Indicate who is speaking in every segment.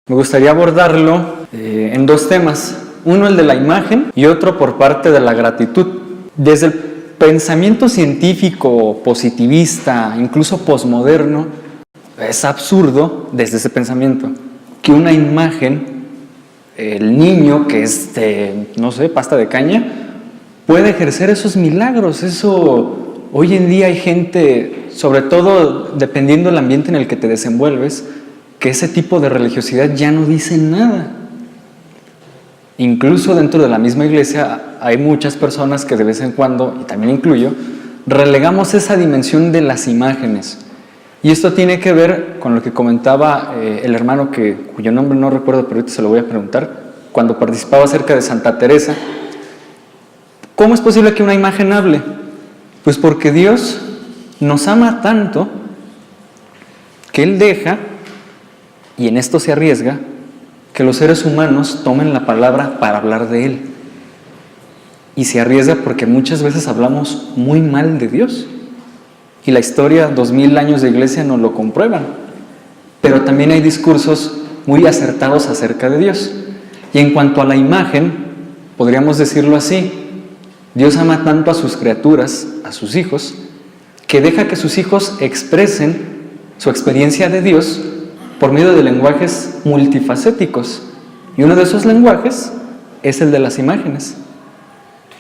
Speaker 1: Me gustaría abordarlo en dos temas, uno el de la imagen y otro por parte de la gratitud. Desde el pensamiento científico positivista, incluso posmoderno, es absurdo desde ese pensamiento que una imagen, el niño que es de, no sé, pasta de caña, puede ejercer esos milagros. Eso, hoy en día hay gente, sobre todo dependiendo del ambiente en el que te desenvuelves, que ese tipo de religiosidad ya no dice nada. Incluso dentro de la misma iglesia hay muchas personas que de vez en cuando, y también incluyo, relegamos esa dimensión de las imágenes. Y esto tiene que ver con lo que comentaba el hermano cuyo nombre no recuerdo, pero ahorita se lo voy a preguntar, cuando participaba acerca de Santa Teresa. ¿Cómo es posible que una imagen hable? Pues porque Dios nos ama tanto que Él deja, y en esto se arriesga, que los seres humanos tomen la palabra para hablar de Él. Y se arriesga porque muchas veces hablamos muy mal de Dios. Y la historia, 2000 años de iglesia nos lo comprueban. Pero también hay discursos muy acertados acerca de Dios. Y en cuanto a la imagen, podríamos decirlo así: Dios ama tanto a sus criaturas, a sus hijos, que deja que sus hijos expresen su experiencia de Dios por medio de lenguajes multifacéticos. Y uno de esos lenguajes es el de las imágenes.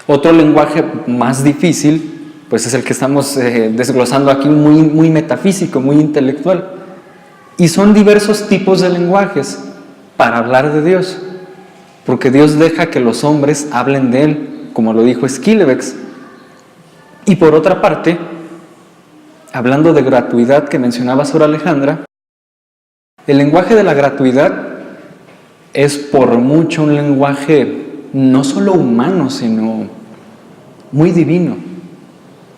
Speaker 1: Otro lenguaje más difícil, pues es el que estamos desglosando aquí, muy metafísico, muy intelectual. Y son diversos tipos de lenguajes para hablar de Dios, porque Dios deja que los hombres hablen de Él, como lo dijo Schillebeeckx. Y por otra parte, hablando de gratuidad que mencionaba Sor Alejandra, el lenguaje de la gratuidad es por mucho un lenguaje no solo humano, sino muy divino.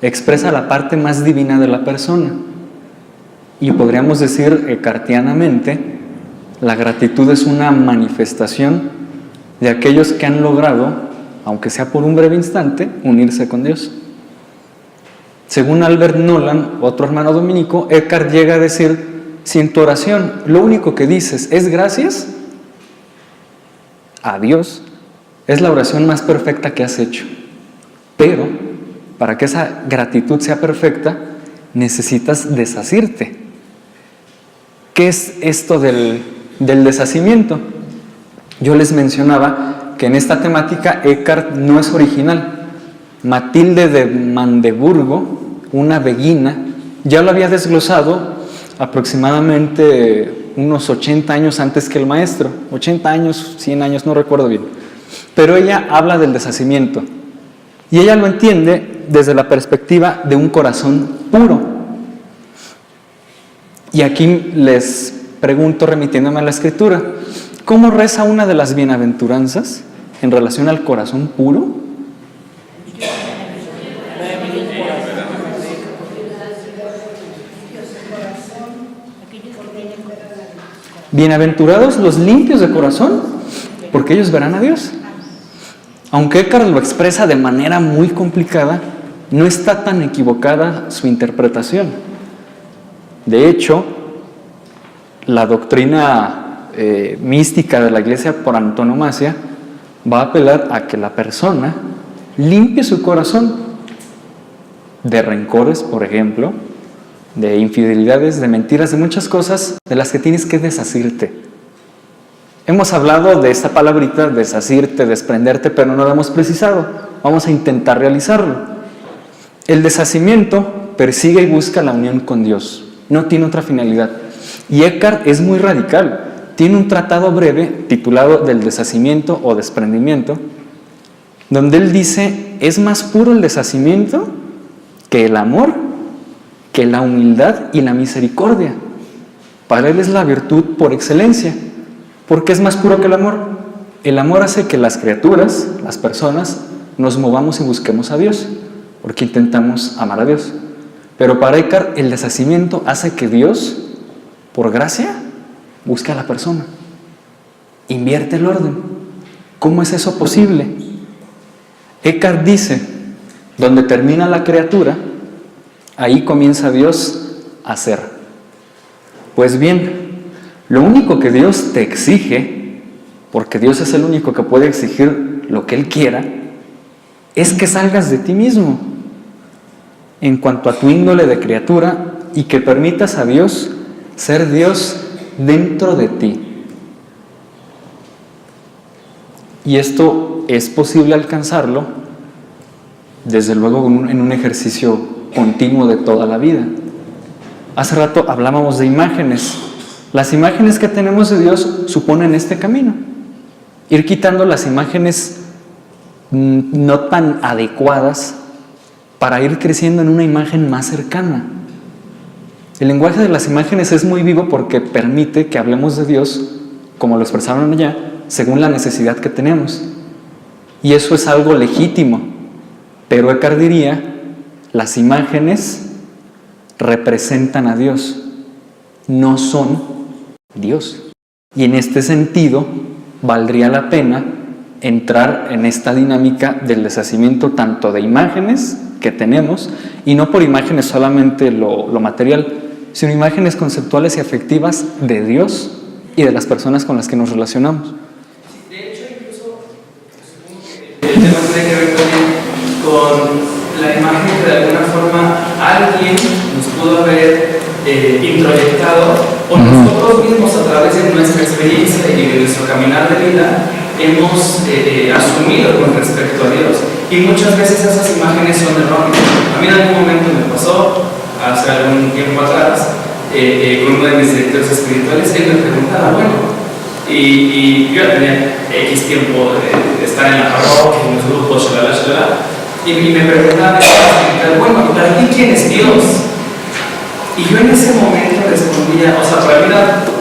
Speaker 1: Expresa la parte más divina de la persona. Y podríamos decir cartianamente, la gratitud es una manifestación de aquellos que han logrado, aunque sea por un breve instante, unirse con Dios. Según Albert Nolan, otro hermano dominico, Eckhart llega a decir: si en tu oración lo único que dices es gracias a Dios, es la oración más perfecta que has hecho. Pero para que esa gratitud sea perfecta, necesitas deshacirte. ¿Qué es esto del deshacimiento? Yo les mencionaba que en esta temática Eckhart no es original. Matilde de Mandeburgo, una beguina, ya lo había desglosado aproximadamente unos 80 años antes que el maestro, 80 años, 100 años, no recuerdo bien. Pero ella habla del deshacimiento y ella lo entiende desde la perspectiva de un corazón puro. Y aquí les pregunto, remitiéndome a la Escritura, ¿cómo reza una de las bienaventuranzas en relación al corazón puro? Bienaventurados los limpios de corazón, porque ellos verán a Dios. Aunque Eckhart lo expresa de manera muy complicada, no está tan equivocada su interpretación. De hecho, la doctrina mística de la Iglesia por antonomasia va a apelar a que la persona limpie su corazón de rencores, por ejemplo, de infidelidades, de mentiras, de muchas cosas de las que tienes que deshacirte. Hemos hablado de esta palabrita, deshacirte, desprenderte, pero no lo hemos precisado. Vamos a intentar realizarlo. El deshacimiento persigue y busca la unión con Dios. No tiene otra finalidad. Y Eckhart es muy radical. Tiene un tratado breve titulado Del deshacimiento o desprendimiento, donde él dice: es más puro el deshacimiento que el amor, que la humildad y la misericordia. Para él es la virtud por excelencia. ¿Por qué es más puro que el amor? El amor hace que las criaturas, las personas, nos movamos y busquemos a Dios, porque intentamos amar a Dios. Pero para Eckhart, el deshacimiento hace que Dios, por gracia, busque a la persona. Invierte el orden. ¿Cómo es eso posible? Eckhart dice: donde termina la criatura, ahí comienza Dios a ser. Pues bien, Lo único que Dios te exige, porque Dios es el único que puede exigir lo que Él quiera, es que salgas de ti mismo en cuanto a tu índole de criatura y que permitas a Dios ser Dios dentro de ti. Y esto es posible alcanzarlo, desde luego, en un ejercicio continuo de toda la vida. Hace rato hablábamos de imágenes. Las imágenes que tenemos de Dios suponen este camino. Ir quitando las imágenes no tan adecuadas para ir creciendo en una imagen más cercana. El lenguaje de las imágenes es muy vivo porque permite que hablemos de Dios, como lo expresaron allá, según la necesidad que tenemos. Y eso es algo legítimo. Pero Eckhart diría, las imágenes representan a Dios, no son Dios. Y en este sentido, valdría la pena entrar en esta dinámica del deshacimiento tanto de imágenes que tenemos, y no por imágenes solamente lo material, sino imágenes conceptuales y afectivas de Dios y de las personas con las que nos relacionamos.
Speaker 2: De hecho, incluso supongo que el tema tiene que ver con la imagen que de alguna forma alguien nos pudo haber introyectado, o nosotros mismos a través de nuestra experiencia y de nuestro caminar de vida hemos asumido con respecto a Dios. Y muchas veces esas imágenes son erróneas. A mí en algún momento me pasó, hace algún tiempo atrás, con uno de mis directores espirituales, él me preguntaba, bueno, y yo ya tenía X tiempo de estar en la parroquia, en los grupos, y me preguntaba, bueno, ¿para ti quién es Dios? Y yo en ese momento respondía, o sea, para mí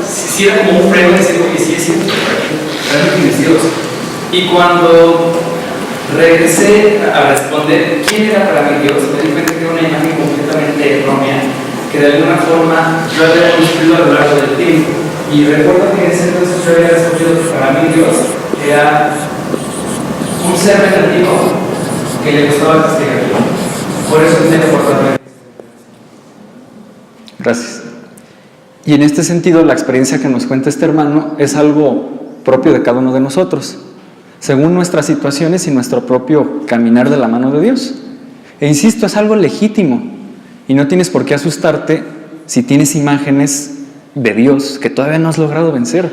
Speaker 2: si era como un freno de decir, oye, sí es cierto, para mí quién es Dios. Y cuando regresé a responder quién era para mí Dios, me di cuenta que era una imagen completamente errónea, que de alguna forma yo había construido a lo largo del tiempo. Y recuerdo que en ese entonces yo había respondido que para mí Dios era un ser vengativo que le gustaba castigar. Por eso tenía que portarme.
Speaker 1: Gracias. Y en este sentido, la experiencia que nos cuenta este hermano es algo propio de cada uno de nosotros, según nuestras situaciones y nuestro propio caminar de la mano de Dios. E insisto, es algo legítimo y no tienes por qué asustarte si tienes imágenes de Dios que todavía no has logrado vencer,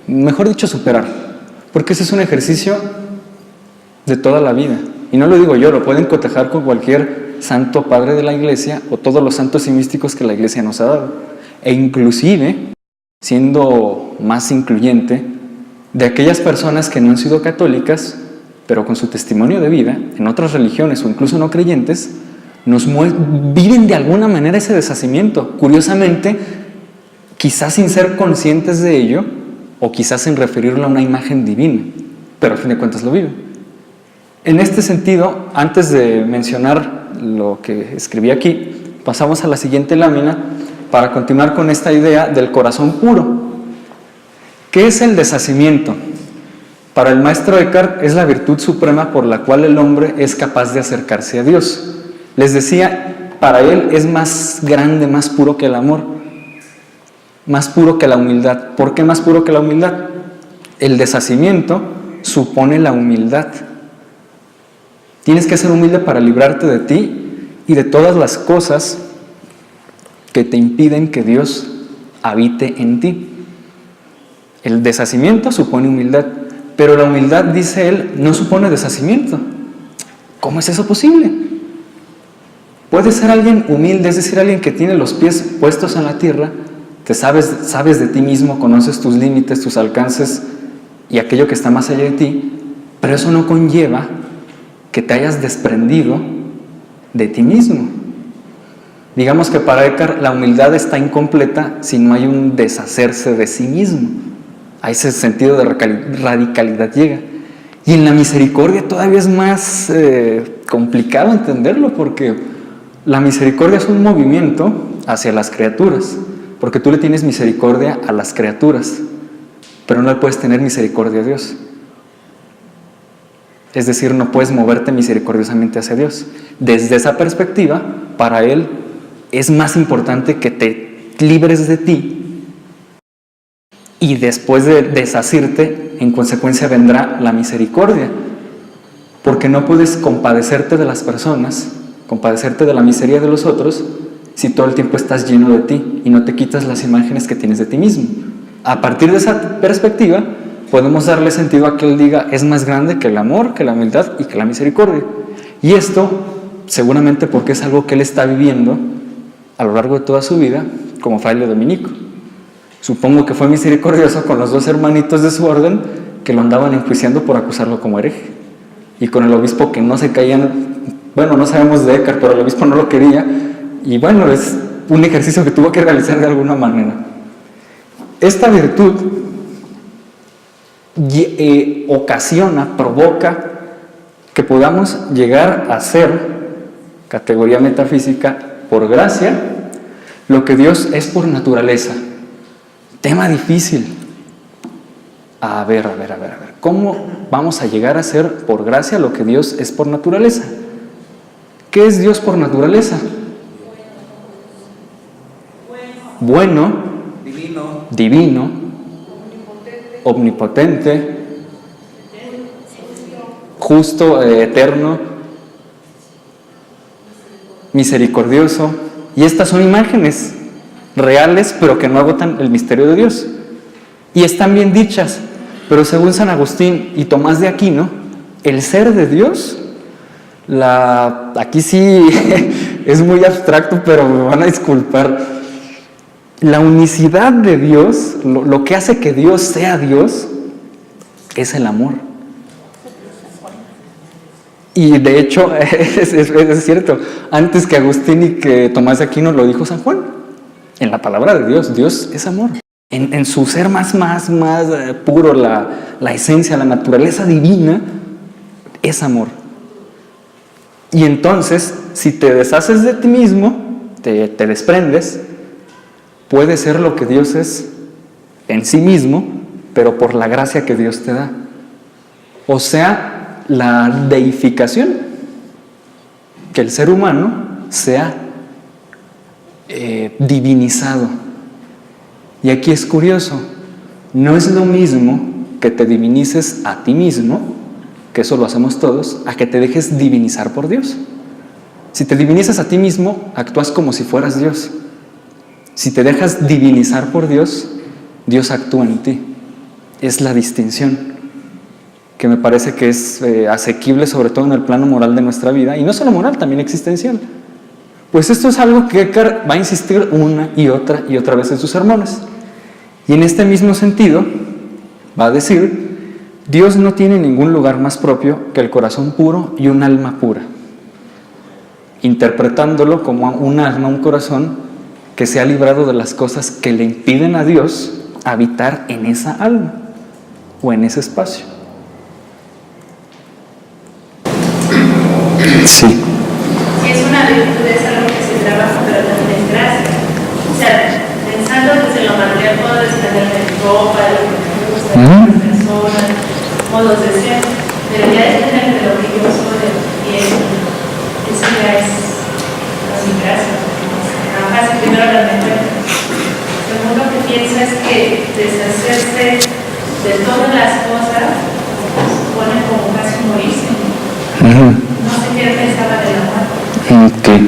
Speaker 1: mejor dicho, superar, porque ese es un ejercicio de toda la vida. Y no lo digo yo, lo pueden cotejar con cualquier santo padre de la iglesia o todos los santos y místicos que la iglesia nos ha dado. E inclusive, siendo más incluyente, de aquellas personas que no han sido católicas, pero con su testimonio de vida, en otras religiones o incluso no creyentes, viven de alguna manera ese deshacimiento. Curiosamente, quizás sin ser conscientes de ello, o quizás sin referirlo a una imagen divina, pero a fin de cuentas lo viven. En este sentido, antes de mencionar lo que escribí aquí, pasamos a la siguiente lámina para continuar con esta idea del corazón puro. ¿Qué es el deshacimiento? Para el maestro Eckhart es la virtud suprema por la cual el hombre es capaz de acercarse a Dios. Les decía, para él es más grande, más puro que el amor, más puro que la humildad. ¿Por qué más puro que la humildad? El deshacimiento supone la humildad. Tienes que ser humilde para librarte de ti y de todas las cosas que te impiden que Dios habite en ti. El deshacimiento supone humildad, pero la humildad, dice él, no supone deshacimiento. ¿Cómo es eso posible? Puedes ser alguien humilde, es decir, alguien que tiene los pies puestos en la tierra, te sabes de ti mismo, conoces tus límites, tus alcances y aquello que está más allá de ti, pero eso no conlleva que te hayas desprendido de ti mismo. Digamos que para Eckhart la humildad está incompleta si no hay un deshacerse de sí mismo. A ese sentido de radicalidad llega. Y en la misericordia todavía es más complicado entenderlo, porque la misericordia es un movimiento hacia las criaturas, porque tú le tienes misericordia a las criaturas, pero no le puedes tener misericordia a Dios. Es decir, no puedes moverte misericordiosamente hacia Dios. Desde esa perspectiva, para él es más importante que te libres de ti y después de desasirte, en consecuencia vendrá la misericordia, porque no puedes compadecerte de las personas, compadecerte de la miseria de los otros, si todo el tiempo estás lleno de ti y no te quitas las imágenes que tienes de ti mismo. A partir de esa perspectiva, podemos darle sentido a que él diga, es más grande que el amor, que la humildad y que la misericordia. Y esto, seguramente porque es algo que él está viviendo a lo largo de toda su vida como fraile dominico. Supongo que fue misericordioso con los 2 hermanitos de su orden que lo andaban enjuiciando por acusarlo como hereje. Y con el obispo que no se caían, bueno, no sabemos de Écar, pero el obispo no lo quería. Y bueno, es un ejercicio que tuvo que realizar de alguna manera. Esta virtud ocasiona, provoca que podamos llegar a ser, categoría metafísica, por gracia, lo que Dios es por naturaleza. Tema difícil. A ver. ¿Cómo vamos a llegar a ser por gracia lo que Dios es por naturaleza? ¿Qué es Dios por naturaleza? Bueno, divino, omnipotente, justo, eterno, misericordioso. Y estas son imágenes reales, pero que no agotan el misterio de Dios. Y están bien dichas, pero según San Agustín y Tomás de Aquino, el ser de Dios, aquí sí es muy abstracto, pero me van a disculpar. La unicidad de Dios, lo que hace que Dios sea Dios, es el amor. Y de hecho, es cierto, antes que Agustín y que Tomás de Aquino lo dijo San Juan, en la palabra de Dios, Dios es amor. En su ser más puro, la esencia, la naturaleza divina, es amor. Y entonces, si te deshaces de ti mismo, te desprendes, puede ser lo que Dios es en sí mismo, pero por la gracia que Dios te da. O sea, la deificación, que el ser humano sea divinizado. Y aquí es curioso, no es lo mismo que te divinices a ti mismo, que eso lo hacemos todos, a que te dejes divinizar por Dios. Si te divinizas a ti mismo, actúas como si fueras Dios. Si te dejas divinizar por Dios, Dios actúa en ti. Es la distinción que me parece que es asequible, sobre todo en el plano moral de nuestra vida, y no solo moral, también existencial. Pues esto es algo que Écar va a insistir una y otra vez en sus sermones. Y en este mismo sentido, va a decir, Dios no tiene ningún lugar más propio que el corazón puro y un alma pura, interpretándolo como un alma, un corazón que se ha librado de las cosas que le impiden a Dios habitar en esa alma o en ese espacio. Sí.
Speaker 3: Es una virtud, es algo que se trabaja, pero también es gracia. O sea, pensando desde lo material, puedo desprender de ropa, de lo que me gusta, de las personas, modos de ser, pero ya desprender de lo que yo soy, de lo que quiero, eso ya es así, gracia. Trabajarse primero la mente. Segundo, que piensas que deshacerse de todas las cosas supone como casi morirse. No sé qué pensaba de la muerte.
Speaker 1: Okay.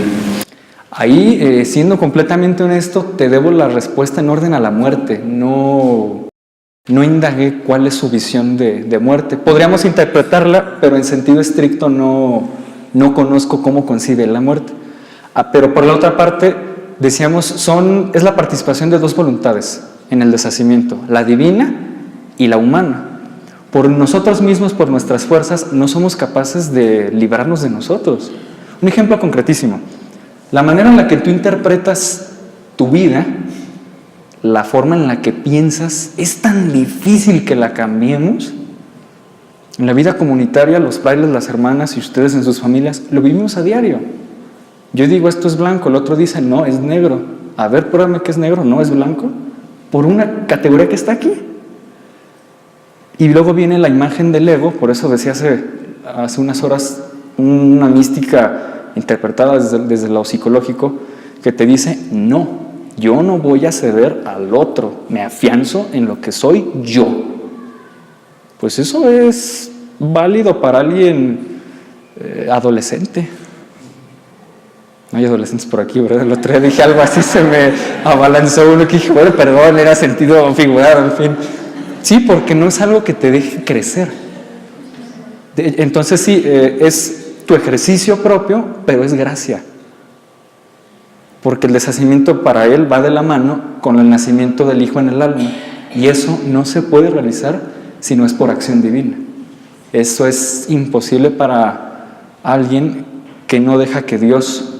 Speaker 1: Ahí, siendo completamente honesto, te debo la respuesta en orden a la muerte. No indagué cuál es su visión de muerte. Podríamos interpretarla, pero en sentido estricto no conozco cómo concibe la muerte. Pero por la otra parte, decíamos, es la participación de 2 voluntades en el deshacimiento, la divina y la humana. Por nosotros mismos, por nuestras fuerzas, no somos capaces de librarnos de nosotros. Un ejemplo concretísimo, la manera en la que tú interpretas tu vida, la forma en la que piensas, es tan difícil que la cambiemos. En la vida comunitaria, los frailes, las hermanas y ustedes en sus familias, lo vivimos a diario. Yo digo, esto es blanco, el otro dice, no, es negro. A ver, pruébame que es negro, no, es blanco. Por una categoría que está aquí. Y luego viene la imagen del ego, por eso decía hace unas horas una mística interpretada desde lo psicológico, que te dice, no, Yo no voy a ceder al otro, me afianzo en lo que soy yo. Pues eso es válido para alguien adolescente. No hay adolescentes por aquí, ¿verdad? El otro día dije algo así, se me abalanzó uno que dije, bueno, perdón, era sentido figurado, en fin. Sí, porque no es algo que te deje crecer. Entonces sí, es tu ejercicio propio, pero es gracia. Porque el deshacimiento para él va de la mano con el nacimiento del Hijo en el alma. Y eso no se puede realizar si no es por acción divina. Eso es imposible para alguien que no deja que Dios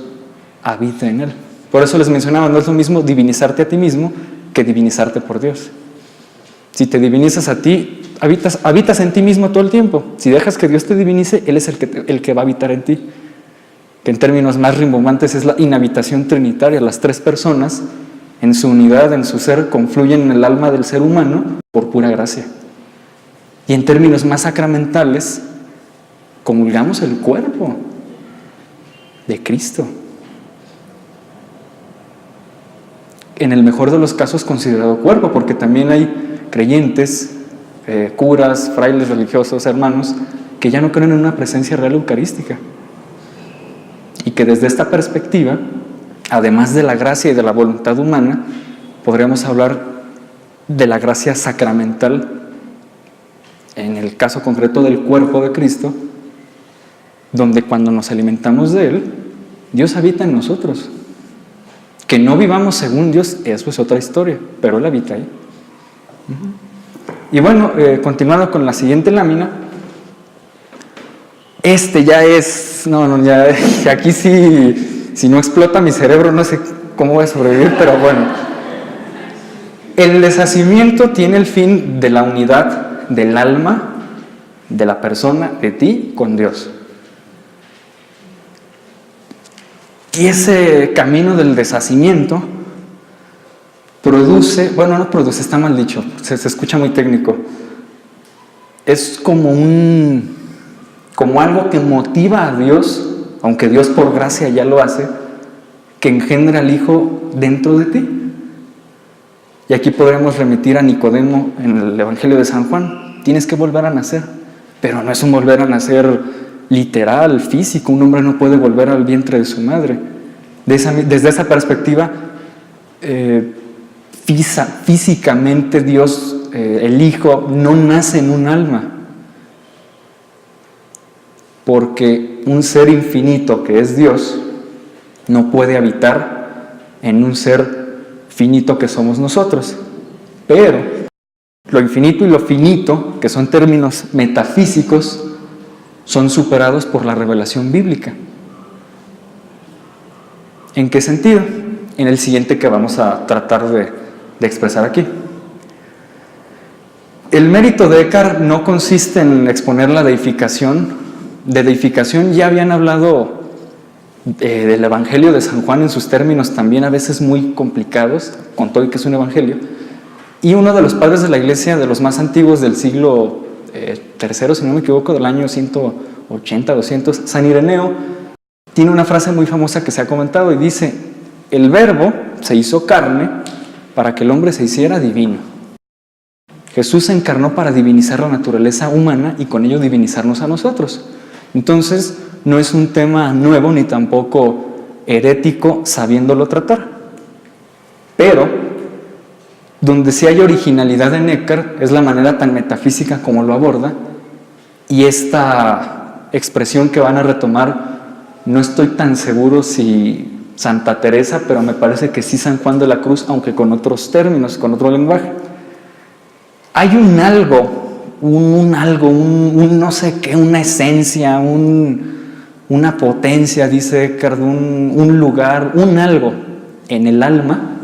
Speaker 1: habite en él. Por eso les mencionaba, no es lo mismo divinizarte a ti mismo que divinizarte por Dios. Si te divinizas a ti, habitas en ti mismo todo el tiempo. Si dejas que Dios te divinice, Él es el que va a habitar en ti. Que en términos más rimbombantes es la inhabitación trinitaria. Las tres personas, en su unidad, en su ser, confluyen en el alma del ser humano por pura gracia. Y en términos más sacramentales, comulgamos el cuerpo de Cristo. En el mejor de los casos considerado cuerpo, porque también hay creyentes, curas, frailes religiosos, hermanos, que ya no creen en una presencia real eucarística. Y que desde esta perspectiva, además de la gracia y de la voluntad humana, podríamos hablar de la gracia sacramental, en el caso concreto del cuerpo de Cristo, donde cuando nos alimentamos de Él, Dios habita en nosotros. Que no vivamos según Dios, eso es otra historia, pero Él habita ahí. Y bueno, continuando con la siguiente lámina, ya es, ya aquí sí, si no explota mi cerebro, no sé cómo voy a sobrevivir, pero bueno. El deshacimiento tiene el fin de la unidad del alma, de la persona, de ti, con Dios. Y ese camino del deshacimiento está mal dicho, se escucha muy técnico. Es como algo que motiva a Dios, aunque Dios por gracia ya lo hace, que engendra al Hijo dentro de ti. Y aquí podremos remitir a Nicodemo en el Evangelio de San Juan. Tienes que volver a nacer, pero no es un volver a nacer literal, físico. Un hombre no puede volver al vientre de su madre. Desde esa perspectiva, físicamente Dios, el Hijo, no nace en un alma, porque un ser infinito que es Dios no puede habitar en un ser finito que somos nosotros. Pero lo infinito y lo finito, que son términos metafísicos, son superados por la revelación bíblica. ¿En qué sentido? En el siguiente que vamos a tratar de expresar aquí. El mérito de Eckhart no consiste en exponer la deificación. De deificación ya habían hablado del Evangelio de San Juan en sus términos también a veces muy complicados, con todo y que es un evangelio. Y uno de los padres de la Iglesia, de los más antiguos del siglo III, si no me equivoco, del año 180, 200, San Ireneo, tiene una frase muy famosa que se ha comentado y dice: el Verbo se hizo carne para que el hombre se hiciera divino. Jesús se encarnó para divinizar la naturaleza humana y con ello divinizarnos a nosotros. Entonces, no es un tema nuevo ni tampoco herético sabiéndolo tratar. Pero, donde sí hay originalidad en Eckhart es la manera tan metafísica como lo aborda, y esta expresión que van a retomar, no estoy tan seguro si Santa Teresa, pero me parece que sí San Juan de la Cruz, aunque con otros términos, con otro lenguaje. Hay un no sé qué, una esencia, una potencia, dice Eckhart, un lugar, un algo en el alma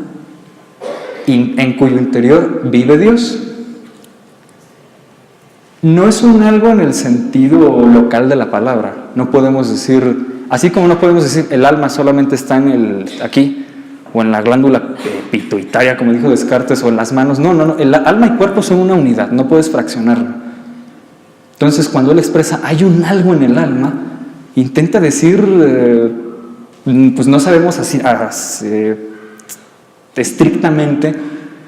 Speaker 1: en cuyo interior vive Dios. No es un algo en el sentido local de la palabra. No podemos decir, así como no podemos decir el alma solamente está aquí, o en la glándula pituitaria, como dijo Descartes, o en las manos. No. El alma y cuerpo son una unidad, no puedes fraccionarlo. Entonces, cuando él expresa, hay un algo en el alma, intenta decir, pues no sabemos así, estrictamente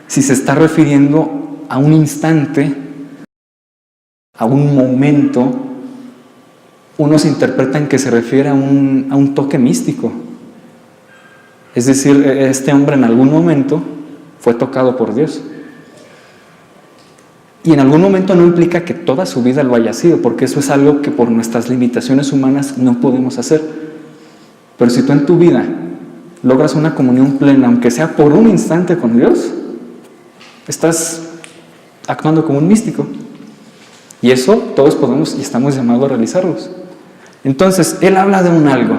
Speaker 1: si se está refiriendo a un instante, a un momento. Unos interpretan que se refiere a un toque místico. Es decir, este hombre en algún momento fue tocado por Dios. Y en algún momento no implica que toda su vida lo haya sido, porque eso es algo que por nuestras limitaciones humanas no podemos hacer. Pero si tú en tu vida logras una comunión plena, aunque sea por un instante con Dios, estás actuando como un místico. Y eso todos podemos y estamos llamados a realizarlos. Entonces, él habla de un algo.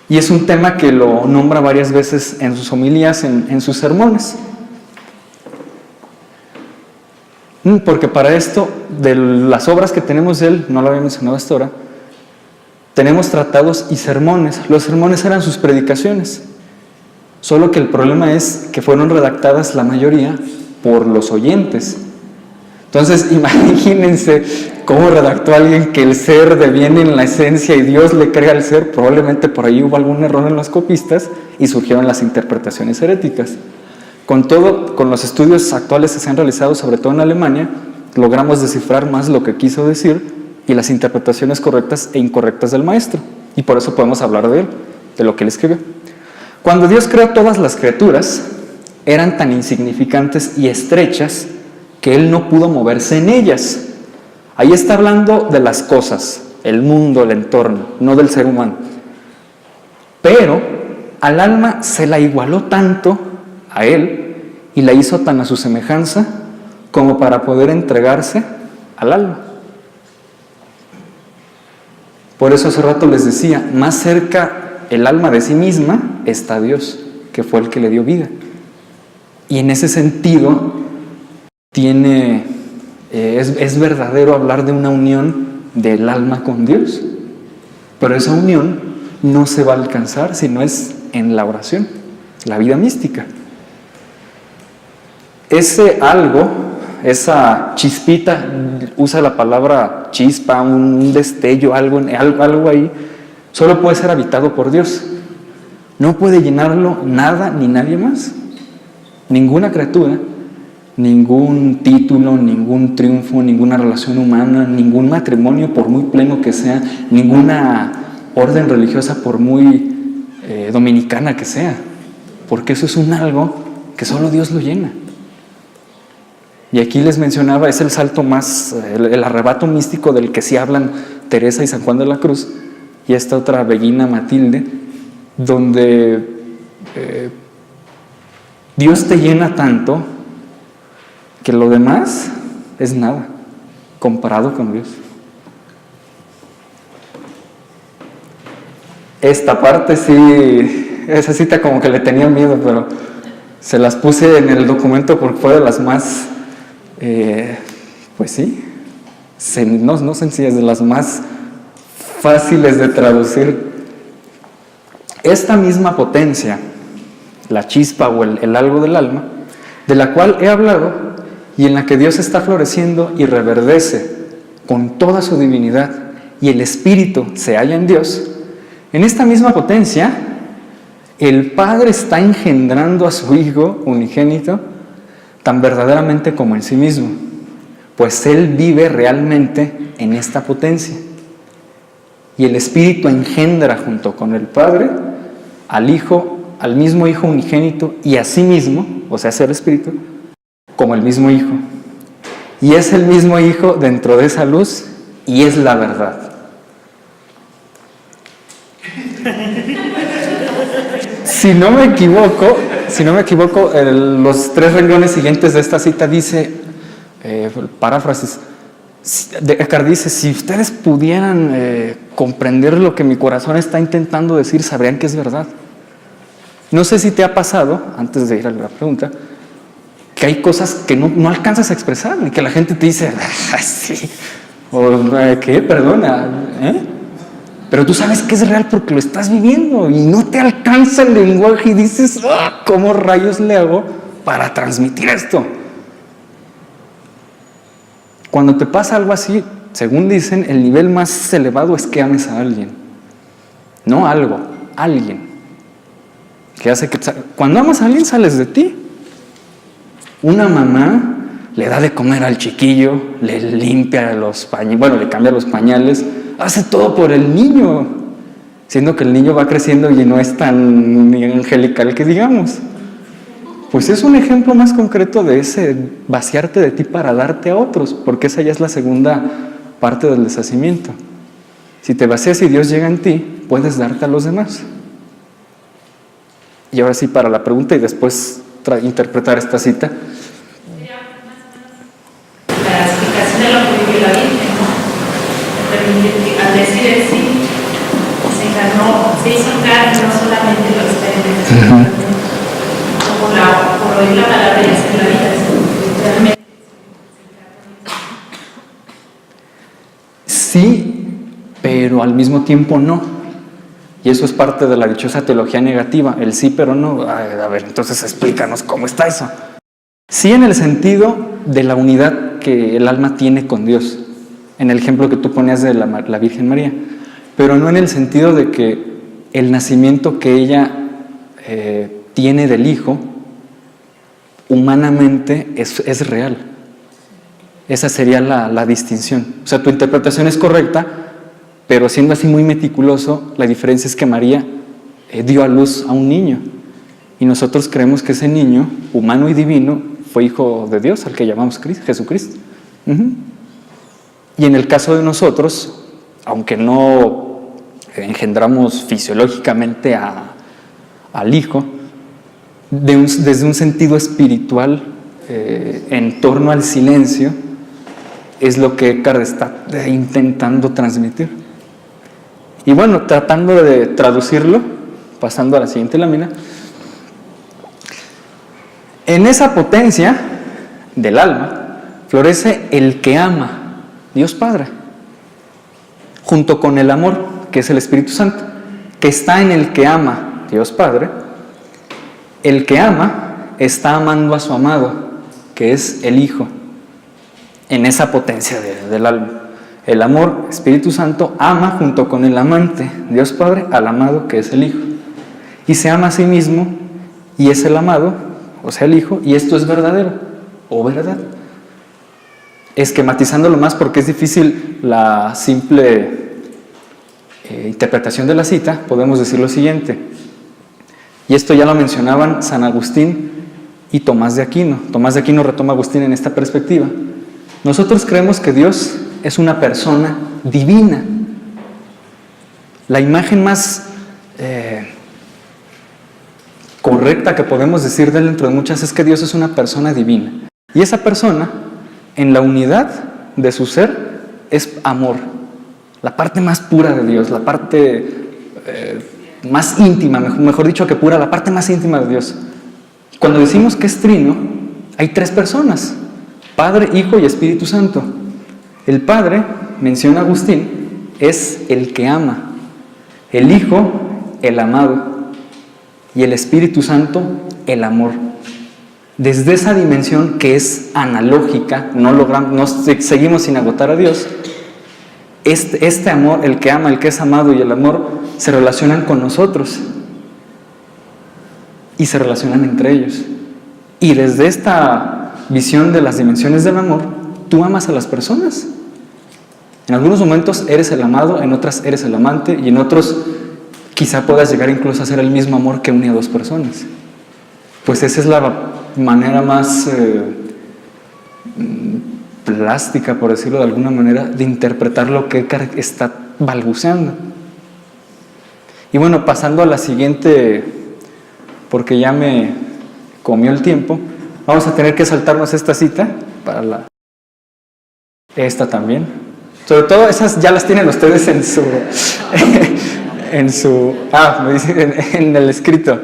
Speaker 1: Y es un tema que lo nombra varias veces en sus homilías, en sus sermones. Porque para esto, de las obras que tenemos de él, no lo había mencionado hasta ahora, tenemos tratados y sermones. Los sermones eran sus predicaciones. Solo que el problema es que fueron redactadas la mayoría por los oyentes. Entonces, imagínense cómo redactó alguien que el ser deviene en la esencia y Dios le crea el ser. Probablemente por ahí hubo algún error en los copistas y surgieron las interpretaciones heréticas. Con todo, con los estudios actuales que se han realizado, sobre todo en Alemania, logramos descifrar más lo que quiso decir y las interpretaciones correctas e incorrectas del maestro. Y por eso podemos hablar de él, de lo que él escribió. Cuando Dios creó todas las criaturas, eran tan insignificantes y estrechas que Él no pudo moverse en ellas. Ahí está hablando de las cosas, el mundo, el entorno, no del ser humano. Pero al alma se la igualó tanto a Él y la hizo tan a su semejanza como para poder entregarse al alma. Por eso hace rato les decía, más cerca el alma de sí misma está Dios, que fue el que le dio vida. Y en ese sentido es verdadero hablar de una unión del alma con Dios, pero esa unión no se va a alcanzar si no es en la oración, la vida mística. Ese algo, esa chispita, usa la palabra chispa, un destello, algo ahí, solo puede ser habitado por Dios. No puede llenarlo nada ni nadie más, ninguna criatura, ningún título, ningún triunfo, ninguna relación humana, ningún matrimonio, por muy pleno que sea, ninguna orden religiosa, por muy dominicana que sea, porque eso es un algo que solo Dios lo llena. Y aquí les mencionaba, es el salto más, el arrebato místico del que sí hablan Teresa y San Juan de la Cruz, y esta otra Bellina Matilde, donde Dios te llena tanto que lo demás es nada comparado con Dios. Esta parte sí, esa cita como que le tenía miedo, pero se las puse en el documento porque fue de las más, pues sí, no sencillas, de las más fáciles de traducir. Esta misma potencia, la chispa o el algo del alma, de la cual he hablado, y en la que Dios está floreciendo y reverdece con toda su divinidad y el Espíritu se halla en Dios, en esta misma potencia el Padre está engendrando a su Hijo unigénito tan verdaderamente como en sí mismo, pues Él vive realmente en esta potencia. Y el Espíritu engendra junto con el Padre al Hijo, al mismo Hijo unigénito y a sí mismo, o sea, es el Espíritu, como el mismo Hijo. Y es el mismo Hijo dentro de esa luz y es la verdad. Si no me equivoco, los 3 renglones siguientes de esta cita dice, paráfrasis, Eckhart dice, si ustedes pudieran comprender lo que mi corazón está intentando decir, sabrían que es verdad. No sé si te ha pasado, antes de ir a la pregunta, que hay cosas que no alcanzas a expresar y que la gente te dice, sí, o ¿qué? Perdona, pero tú sabes que es real porque lo estás viviendo y no te alcanza el lenguaje y dices, ¿cómo rayos le hago para transmitir esto? Cuando te pasa algo así, según dicen, el nivel más elevado es que ames a alguien, no algo, alguien. que hace que cuando amas a alguien sales de ti. Una mamá le da de comer al chiquillo, le limpia los pañales, bueno, le cambia los pañales, hace todo por el niño, siendo que el niño va creciendo y no es tan angelical que digamos. Pues es un ejemplo más concreto de ese vaciarte de ti para darte a otros, porque esa ya es la segunda parte del deshacimiento. Si te vacías y Dios llega en ti, puedes darte a los demás. Y ahora sí, para la pregunta y después interpretar esta cita.
Speaker 3: La explicación de lo que vivió la Virgen, ¿no? Al decir el sí, se encarnó, se hizo carne, no solamente lo experimentó, por oír la palabra y hacer la vida, realmente.
Speaker 1: Sí, pero al mismo tiempo no. Y eso es parte de la dichosa teología negativa, el sí pero no. A ver, entonces explícanos cómo está eso. Sí, en el sentido de la unidad que el alma tiene con Dios, en el ejemplo que tú ponías de la Virgen María, pero no en el sentido de que el nacimiento que ella tiene del Hijo, humanamente es real. Esa sería la distinción. O sea, tu interpretación es correcta, pero siendo así muy meticuloso, la diferencia es que María dio a luz a un niño. Y nosotros creemos que ese niño, humano y divino, fue hijo de Dios, al que llamamos Jesucristo. Y en el caso de nosotros, aunque no engendramos fisiológicamente al Hijo, desde un sentido espiritual, en torno al silencio, es lo que Eckhart está intentando transmitir. Y bueno, tratando de traducirlo, pasando a la siguiente lámina, en esa potencia del alma florece el que ama, Dios Padre, junto con el amor, que es el Espíritu Santo, que está en el que ama, Dios Padre. El que ama está amando a su amado, que es el Hijo, en esa potencia del alma. El amor, Espíritu Santo, ama junto con el amante, Dios Padre, al amado, que es el Hijo. Y se ama a sí mismo, y es el amado, o sea, el Hijo, y esto es verdadero, o verdad. Esquematizándolo más, porque es difícil la simple interpretación de la cita, podemos decir lo siguiente. Y esto ya lo mencionaban San Agustín y Tomás de Aquino. Tomás de Aquino retoma a Agustín en esta perspectiva. Nosotros creemos que Dios es una persona divina. La imagen más correcta que podemos decir de él, dentro de muchas, es que Dios es una persona divina. Y esa persona, en la unidad de su ser, es amor. La parte más pura de Dios, la parte más íntima, mejor dicho que pura, la parte más íntima de Dios. Cuando decimos que es trino, hay tres personas: Padre, Hijo y Espíritu Santo. El Padre, menciona Agustín, es el que ama. El Hijo, el amado. Y el Espíritu Santo, el amor. Desde esa dimensión que es analógica, seguimos sin agotar a Dios. Este amor, el que ama, el que es amado y el amor, se relacionan con nosotros. Y se relacionan entre ellos. Y desde esta visión de las dimensiones del amor, tú amas a las personas. En algunos momentos eres el amado, en otras eres el amante, y en otros quizá puedas llegar incluso a ser el mismo amor que une a dos personas. Pues esa es la manera más plástica, por decirlo de alguna manera, de interpretar lo que Eckhart está balbuceando. Y bueno, pasando a la siguiente, porque ya me comió el tiempo, vamos a tener que saltarnos esta cita para esta también. Sobre todo esas ya las tienen ustedes en el escrito.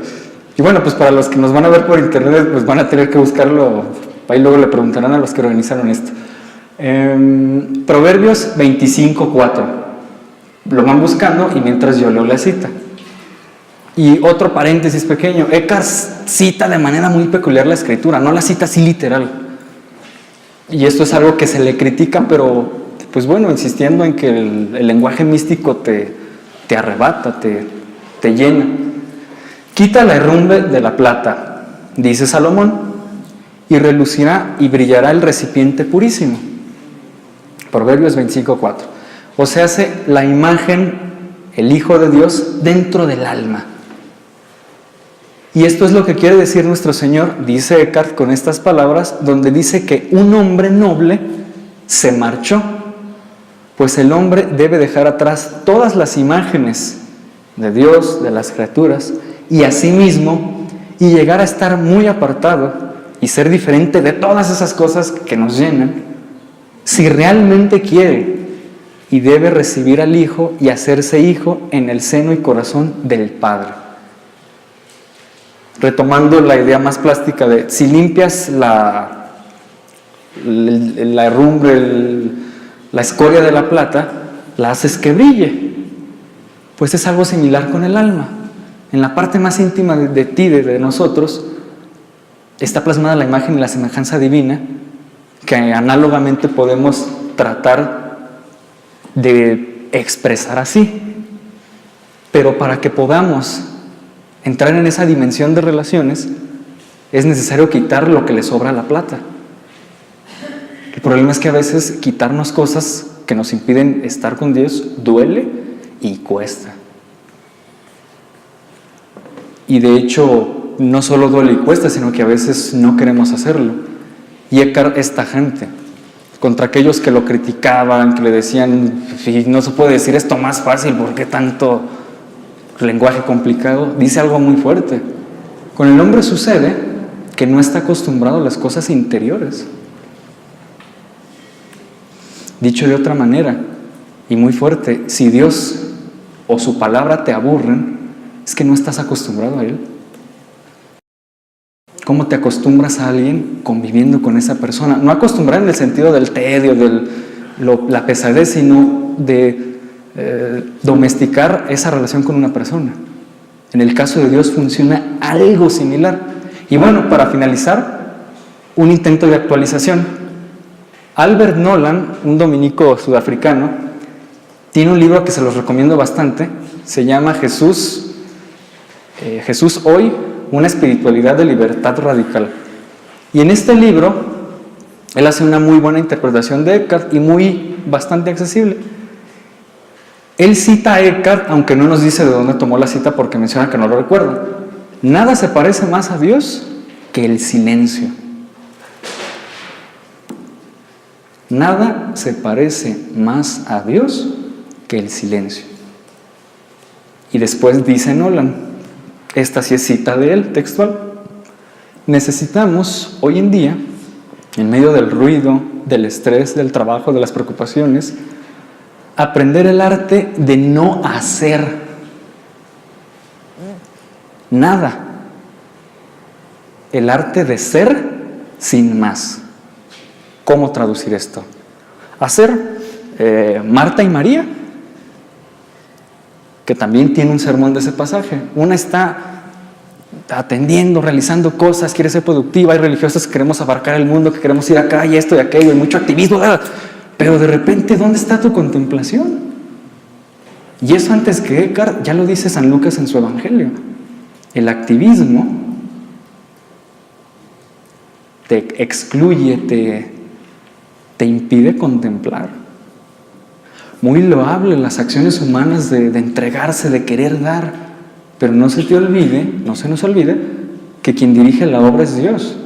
Speaker 1: Y bueno, pues para los que nos van a ver por internet, pues van a tener que buscarlo, ahí luego le preguntarán a los que organizaron esto. Proverbios 25:4. Lo van buscando y mientras yo leo la cita. Y otro paréntesis pequeño, Eckhart cita de manera muy peculiar la escritura, no la cita así literal. Y esto es algo que se le critica, pero pues bueno, insistiendo en que el lenguaje místico te arrebata, te llena. Quita la herrumbre de la plata, dice Salomón, y relucirá y brillará el recipiente purísimo. Proverbios 25:4. O sea, hace la imagen, el Hijo de Dios, dentro del alma. Y esto es lo que quiere decir nuestro Señor, dice Eckhart con estas palabras, donde dice que un hombre noble se marchó, pues el hombre debe dejar atrás todas las imágenes de Dios, de las criaturas, y a sí mismo, y llegar a estar muy apartado y ser diferente de todas esas cosas que nos llenan, si realmente quiere y debe recibir al Hijo y hacerse hijo en el seno y corazón del Padre. Retomando la idea más plástica de si limpias la herrumbre, la escoria de la plata, la haces que brille. Pues es algo similar con el alma. En la parte más íntima de ti, de nosotros, está plasmada la imagen y la semejanza divina que análogamente podemos tratar de expresar así. Pero para que podamos entrar en esa dimensión de relaciones, es necesario quitar lo que le sobra a la plata. El problema es que a veces quitarnos cosas que nos impiden estar con Dios duele y cuesta. Y de hecho, no solo duele y cuesta, sino que a veces no queremos hacerlo. Y Eckhart es tajante contra aquellos que lo criticaban, que le decían, no se puede decir esto más fácil, ¿por qué tanto lenguaje complicado? Dice algo muy fuerte. Con el hombre sucede que no está acostumbrado a las cosas interiores. Dicho de otra manera, y muy fuerte, si Dios o su palabra te aburren, es que no estás acostumbrado a Él. ¿Cómo te acostumbras a alguien conviviendo con esa persona? No acostumbrar en el sentido del tedio, la pesadez, sino de domesticar esa relación con una persona. En el caso de Dios funciona algo similar. Y bueno, para finalizar, un intento de actualización. Albert Nolan, un dominico sudafricano, tiene un libro que se los recomiendo bastante. Se llama Jesús hoy, una espiritualidad de libertad radical. Y en este libro, él hace una muy buena interpretación de Eckhart y bastante accesible. Él cita a Eckhart, aunque no nos dice de dónde tomó la cita porque menciona que no lo recuerda. Nada se parece más a Dios que el silencio. Nada se parece más a Dios que el silencio. Y después dice Nolan, esta sí es cita de él, textual: necesitamos hoy en día, en medio del ruido, del estrés, del trabajo, de las preocupaciones, aprender el arte de no hacer nada. El arte de ser sin más. ¿Cómo traducir esto? Hacer Marta y María, que también tiene un sermón de ese pasaje. Una está atendiendo, realizando cosas, quiere ser productiva. Hay religiosas que queremos abarcar el mundo, que queremos ir acá y esto y aquello, y mucho activismo. Pero de repente, ¿dónde está tu contemplación? Y eso antes que Eckhart, ya lo dice San Lucas en su Evangelio. El activismo te excluye, te impide contemplar. Muy loable las acciones humanas de entregarse, de querer dar, pero no se nos olvide que quien dirige la obra es Dios,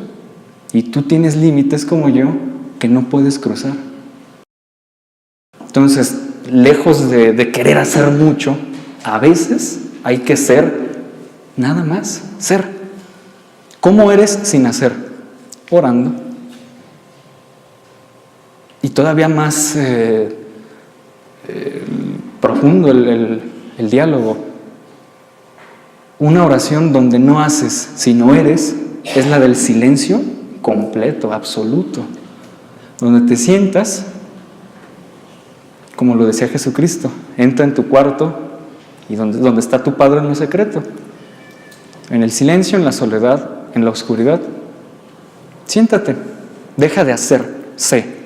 Speaker 1: y tú tienes límites como yo que no puedes cruzar. Entonces, lejos de querer hacer mucho, a veces hay que ser nada más, ser. ¿Cómo eres sin hacer? Orando. Y todavía más profundo el diálogo. Una oración donde no haces, sino eres, es la del silencio completo, absoluto. Donde te sientas, como lo decía Jesucristo, entra en tu cuarto y donde está tu Padre en lo secreto. En el silencio, en la soledad, en la oscuridad. Siéntate, deja de hacer, sé.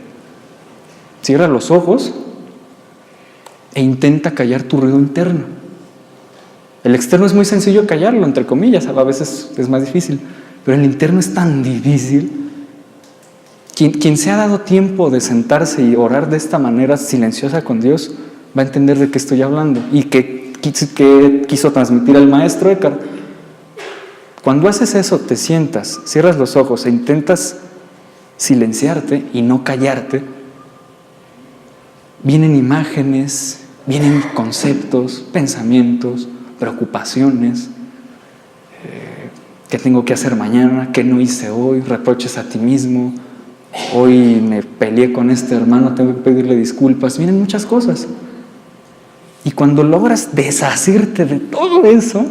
Speaker 1: Cierra los ojos e intenta callar tu ruido interno. El externo es muy sencillo callarlo, entre comillas, a veces es más difícil, pero el interno es tan difícil. Quien se ha dado tiempo de sentarse y orar de esta manera silenciosa con Dios va a entender de qué estoy hablando y qué quiso transmitir el maestro Eckhart. Cuando haces eso, te sientas, cierras los ojos e intentas silenciarte y no callarte, vienen imágenes, vienen conceptos, pensamientos, preocupaciones, qué tengo que hacer mañana, qué no hice hoy, reproches a ti mismo, hoy me peleé con este hermano, tengo que pedirle disculpas, vienen muchas cosas. Y cuando logras deshacerte de todo eso,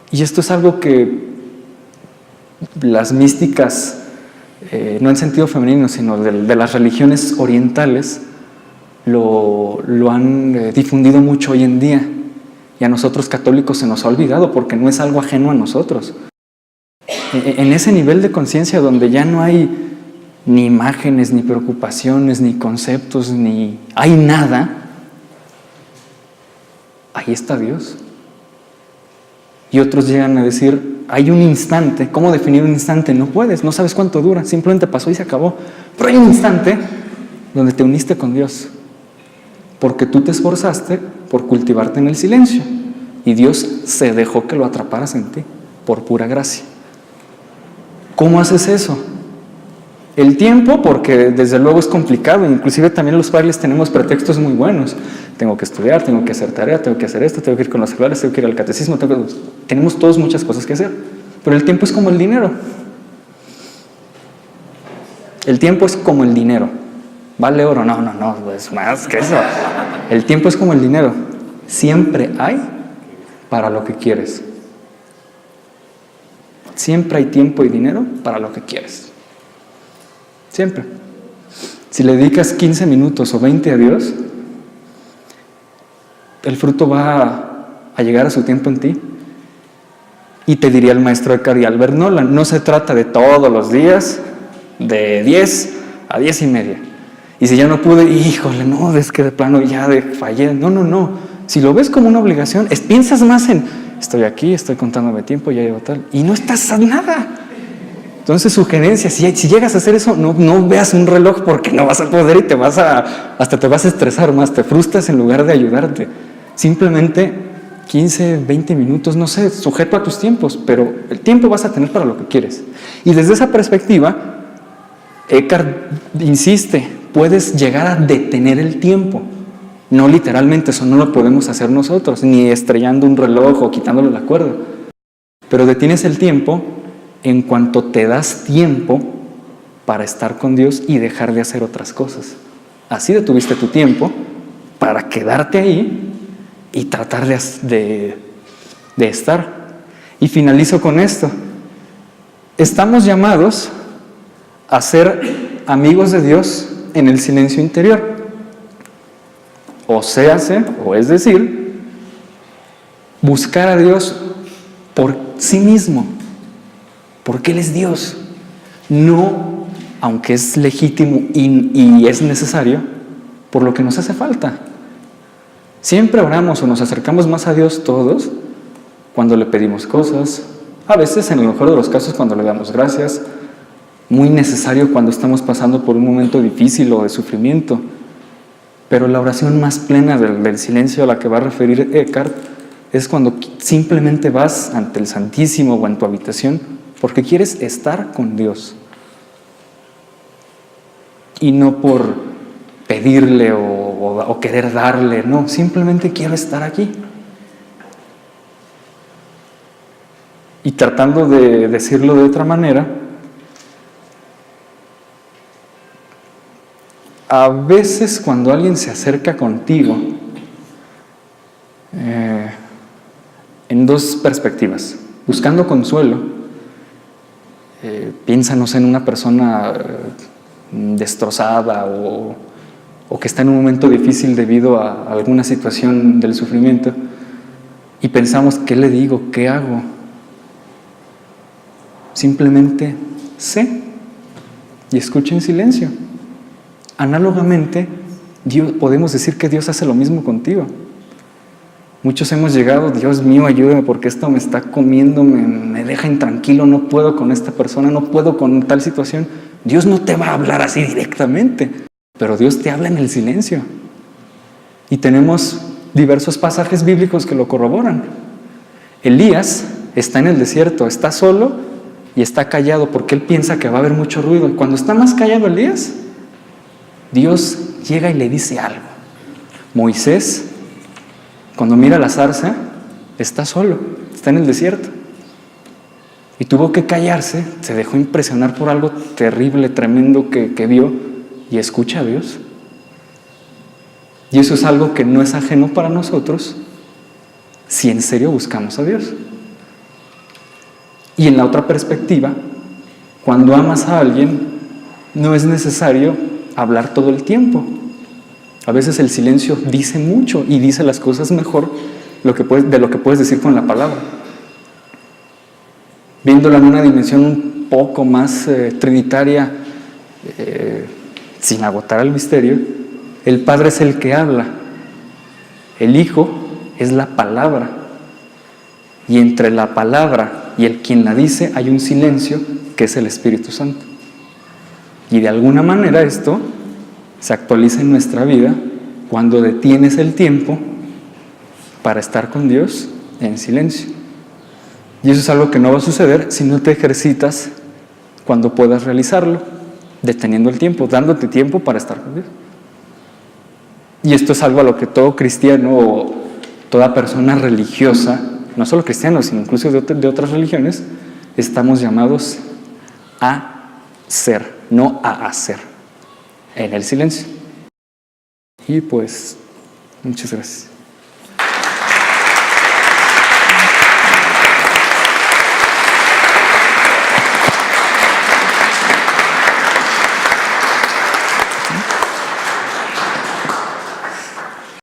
Speaker 1: y esto es algo que las místicas, no en sentido femenino, sino de las religiones orientales, lo han difundido mucho hoy en día, y a nosotros católicos se nos ha olvidado porque no es algo ajeno a nosotros. En ese nivel de conciencia donde ya no hay ni imágenes, ni preocupaciones, ni conceptos, ni hay nada, ahí está Dios. Y otros llegan a decir, hay un instante. ¿Cómo definir un instante? No puedes, no sabes cuánto dura, simplemente pasó y se acabó. Pero hay un instante donde te uniste con Dios, porque tú te esforzaste por cultivarte en el silencio y Dios se dejó que lo atraparas en ti por pura gracia. ¿Cómo haces eso? El tiempo, porque desde luego es complicado, inclusive también los frailes tenemos pretextos muy buenos. Tengo que estudiar, tengo que hacer tarea, tengo que hacer esto, tengo que ir con los celulares, tengo que ir al catecismo, tenemos todos muchas cosas que hacer. Pero el tiempo es como el dinero. El tiempo es como el dinero. ¿Vale oro? No, es más que eso. El tiempo es como el dinero. Siempre hay para lo que quieres. Siempre hay tiempo y dinero para lo que quieres. Siempre. Si le dedicas 15 minutos o 20 a Dios, el fruto va a llegar a su tiempo en ti. Y te diría el maestro Eckhart y Albert Nolan, no se trata de todos los días, de 10 a 10 y media. Y si ya no pude, híjole, no, es que de plano ya fallé. No. Si lo ves como una obligación, piensas más en, estoy aquí, estoy contándome tiempo, ya llevo tal, y no estás a nada. Entonces, sugerencia, si llegas a hacer eso, no veas un reloj porque no vas a poder y hasta te vas a estresar más, te frustras en lugar de ayudarte. Simplemente 15, 20 minutos, no sé, sujeto a tus tiempos, pero el tiempo vas a tener para lo que quieres. Y desde esa perspectiva, Eckhart insiste, puedes llegar a detener el tiempo. No literalmente, eso no lo podemos hacer nosotros, ni estrellando un reloj o quitándole la cuerda. Pero detienes el tiempo en cuanto te das tiempo para estar con Dios y dejar de hacer otras cosas. Así detuviste tu tiempo para quedarte ahí y tratar de estar. Y finalizo con esto. Estamos llamados a ser amigos de Dios en el silencio interior. Es decir, buscar a Dios por sí mismo, porque Él es Dios. No, aunque es legítimo y es necesario, por lo que nos hace falta. Siempre oramos o nos acercamos más a Dios todos cuando le pedimos cosas, a veces en el mejor de los casos cuando le damos gracias, muy necesario cuando estamos pasando por un momento difícil o de sufrimiento. Pero la oración más plena del silencio a la que va a referir Eckhart es cuando simplemente vas ante el Santísimo o en tu habitación porque quieres estar con Dios. Y no por pedirle o querer darle, no, simplemente quiero estar aquí. Y tratando de decirlo de otra manera, a veces cuando alguien se acerca contigo, en dos perspectivas, buscando consuelo, piénsanos en una persona destrozada o que está en un momento difícil debido a alguna situación del sufrimiento, y pensamos, ¿qué le digo? ¿Qué hago? Simplemente sé y escucha en silencio. Análogamente, podemos decir que Dios hace lo mismo contigo. Muchos hemos llegado, Dios mío, ayúdame porque esto me está comiendo, me deja intranquilo, no puedo con esta persona, no puedo con tal situación. Dios no te va a hablar así directamente, pero Dios te habla en el silencio. Y tenemos diversos pasajes bíblicos que lo corroboran. Elías está en el desierto, está solo y está callado porque él piensa que va a haber mucho ruido. Y cuando está más callado Elías, Dios llega y le dice algo. Moisés, cuando mira la zarza, está solo, está en el desierto. Y tuvo que callarse, se dejó impresionar por algo terrible, tremendo que vio y escucha a Dios. Y eso es algo que no es ajeno para nosotros si en serio buscamos a Dios. Y en la otra perspectiva, cuando amas a alguien, no es necesario hablar todo el tiempo. A veces el silencio dice mucho y dice las cosas mejor de lo que puedes decir con la palabra. Viéndolo en una dimensión un poco más trinitaria, sin agotar el misterio, el Padre es el que habla, el Hijo es la palabra, y entre la palabra y el quien la dice hay un silencio que es el Espíritu Santo. Y de alguna manera esto se actualiza en nuestra vida cuando detienes el tiempo para estar con Dios en silencio. Y eso es algo que no va a suceder si no te ejercitas cuando puedas realizarlo, deteniendo el tiempo, dándote tiempo para estar con Dios. Y esto es algo a lo que todo cristiano o toda persona religiosa, no solo cristianos, sino incluso de otras religiones, estamos llamados a ser, no a hacer, en el silencio. Y pues, muchas gracias.